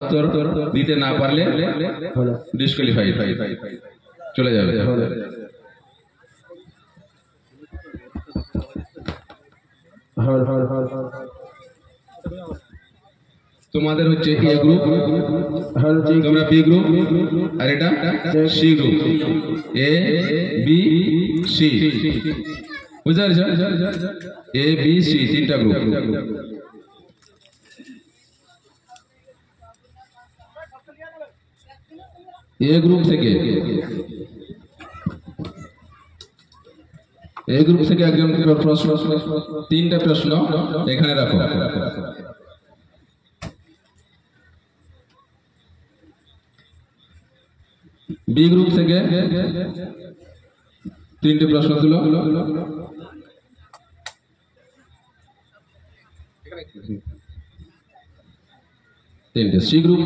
উত্তর দিতে না পারলে ডিসকোয়ালিফাইড চলে যাবে। তোমাদের হচ্ছে এ গ্রুপ, তোমরা বি গ্রুপ, আর এটা C group. A B C, বুঝতে পারছো? এ বি সি তিনটা গ্রুপ। এ গ্রুপ থেকে একজন প্রশ্ন, তিনটা প্রশ্ন এখানে রাখো। বি গ্রুপ থেকে তিনটে প্রশ্ন তুলো। তিনটে C group,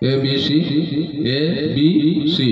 A B C, A B C.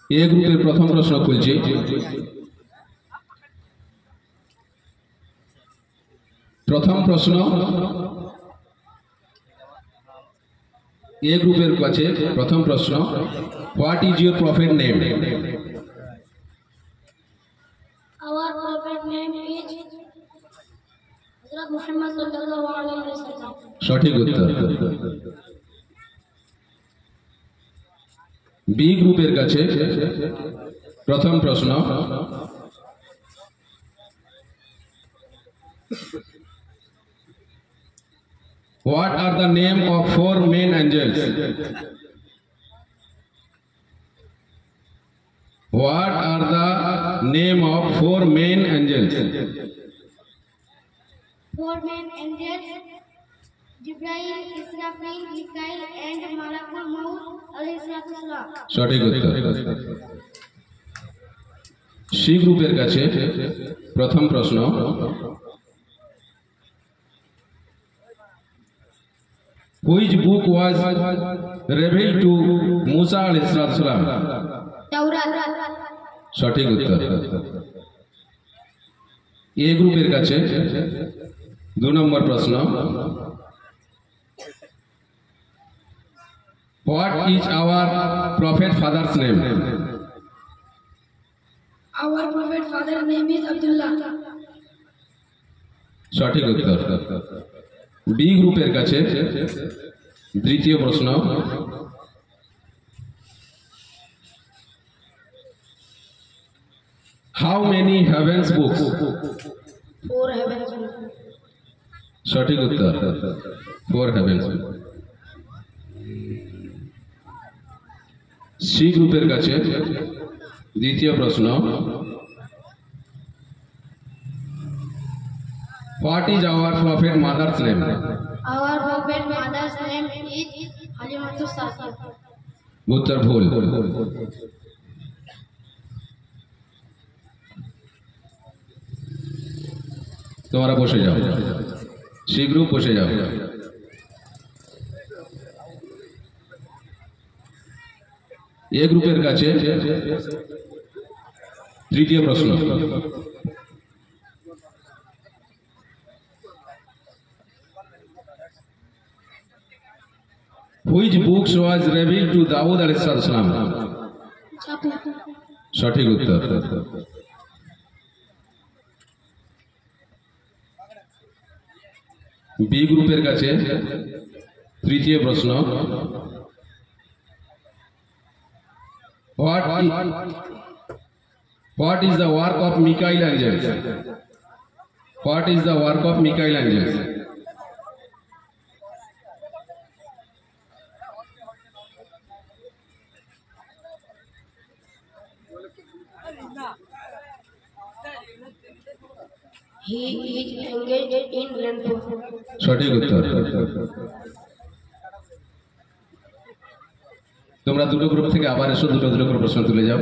A ग्रुपेर प्रथम प्रश्न खुलছি। प्रथम प्रश्न ए ग्रुपेर काছে प्रथम प्रश्न, what is your profit name? Our prophet name is Hazrat Muhammad sallallahu alaihi wasallam. সঠিক উত্তর। बी ग्रुपेर কাছে प्रथम प्रश्न, What are the name of four main angels? What are the name of four main angels? Four main angels: Jibreel, Israfil, Mikail, and Malakul Maut alayhi salam. সঠিক উত্তর। C গ্রুপের কাছে প্রথম প্রশ্ন, Which book was revealed to Musa alayhi salam? Taurat. সঠিক উত্তর। A গ্রুপের কাছে 2 নম্বর প্রশ্ন, What is our prophet father's name? Our prophet father's name is Abdullah. সঠিক উত্তর। বি গ্রুপের কাছে দ্বিতীয় প্রশ্ন, How many heavens books? Four heavens. সঠিক উত্তর। 4 heavens books। সি গ্রুপের কাছে দ্বিতীয় প্রশ্ন, What is our prophet mother's name? Our prophet mother's name is Halimatus Sadiya. উত্তর ভুল। তোমরা বসে যাও, সি গ্রুপ বসে যাও। এ গ্রুপের কাছে তৃতীয় প্রশ্ন, Which books was revealed to Dawood alayhi salam? সঠিক উত্তর। বি গ্রুপের কাছে তৃতীয় প্রশ্ন, What is the work of Michael angels? What is the work of Michael angels? He is engaged in rainbow. সঠিক উত্তর। তোমরা দুটো গ্রুপ থেকে আবার এসো, দুটো দুটো করে প্রশ্ন তুলে যাও।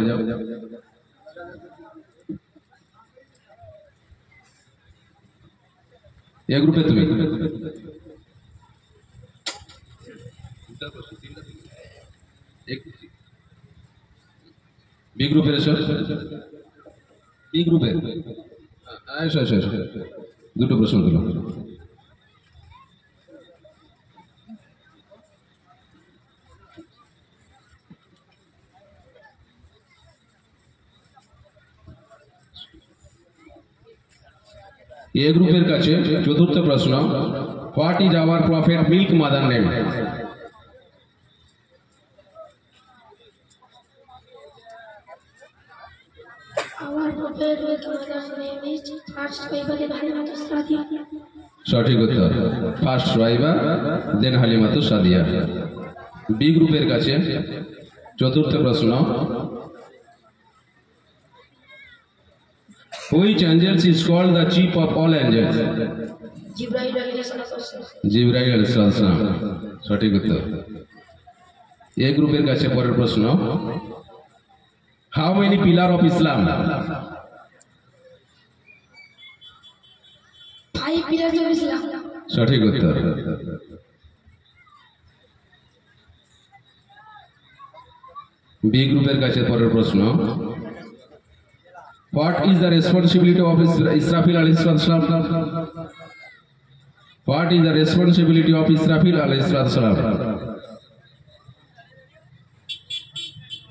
এ গ্রুপে তুমি বি গ্রুপের এসো, বি গ্রুপের এসো এসো এসো, দুটো প্রশ্ন তুলো। এ গ্রুপের কাছে চতুর্থ প্রশ্ন, what is our prophet milk mother name? Our prophet with mother's name is first Bible Halimatus Sadia. সঠিক উত্তর, ফার্স্ট রাইবা দেন হালিমাতু সাদিয়া। বি গ্রুপের কাছে চতুর্থ প্রশ্ন, which angels is called the chief of all angels? Jibril alayhi salatu. Jibrail আলাইহিস সালাম। সঠিক উত্তর। এ গ্রুপের কাছে পরের প্রশ্ন, how many pillar of Islam? 5 pillars of Islam. সঠিক উত্তর। বি গ্রুপের কাছে পরের প্রশ্ন, what is the responsibility of Israfil আলাইহিস সালাম? What is the responsibility of Israfil আলাইহিস সালাম?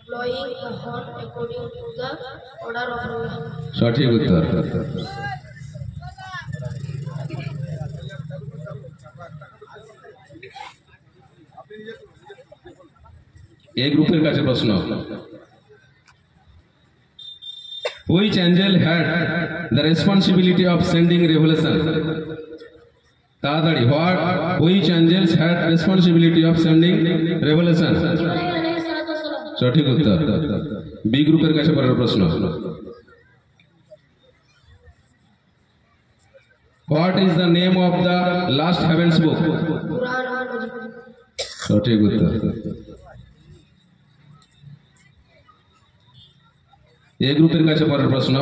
Blowing the horn according to the order of Allah. সঠিক উত্তর। এ গ্রুপের কাছে প্রশ্ন, which angel had the responsibility of sending revelation? তাড়াতাড়ি, which angels had responsibility of sending revelation? Jibril alayhi salatu wasalam. সঠিক উত্তর। বি গ্রুপের কাছে পরের প্রশ্ন, what is the name of the last heavens book? Quran and Majid. সঠিক উত্তর। A গ্রুপের কাছে পরের প্রশ্ন,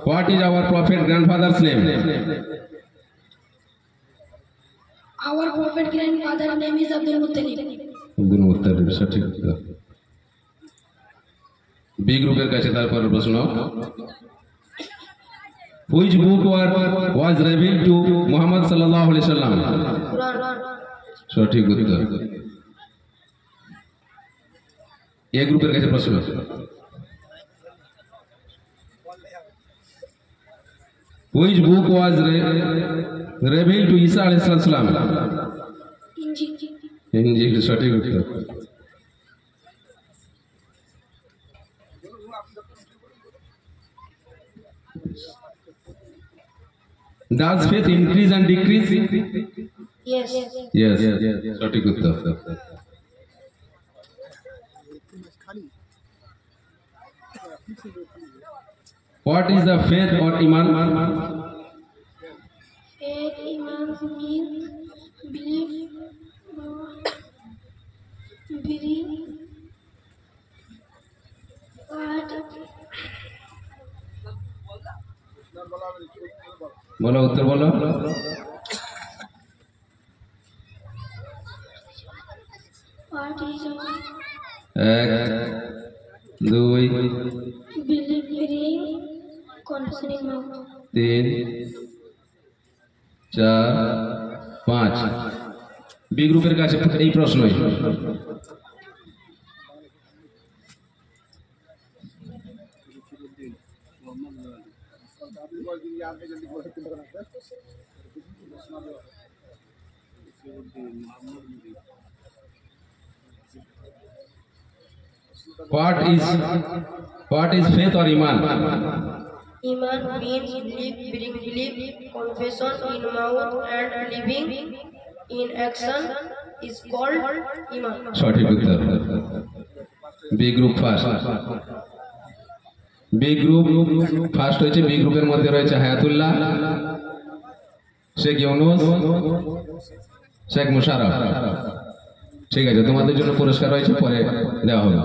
what is our prophet grandfathers name? Our prophet grandfather name is Abdul Muttalib. Abdul Muttalib. সঠিক উত্তর। বি গ্রুপের কাছে তারপরের প্রশ্ন, which book was revealed to Muhammad সাল্লাল্লাহু আলাইহি সাল্লাম? Quran. সঠিক উত্তর। এ গ্রুপের কাছে প্রশ্ন, which book was revealed to ঈসা আলাইহিস সালাম? Injil. ইনজিল। সঠিক উত্তর। Does faith increase and decrease? Yes. Yes. সঠিক উত্তর। What is the faith or iman? Faith, iman means belief, belief. What? বলো, উত্তর বলো। What is এক, দুই, believing, confessing mouth? তিন, চার, পাঁচ। বি গ্রুপের কাছে এই প্রশ্নই। What is faith or iman? Iman means belief, confession in mouth and believing in action is called Iman. সঠিক উত্তর। B group first. B group first হয়েছে, বি গ্রুপের মধ্যে রয়েছে হায়াতুল্লাহ, শেখ ইউনুস, শেখ মুশাররফ। ঠিক আছে, তোমাদের জন্য পুরস্কার রয়েছে, পরে দেওয়া হবে।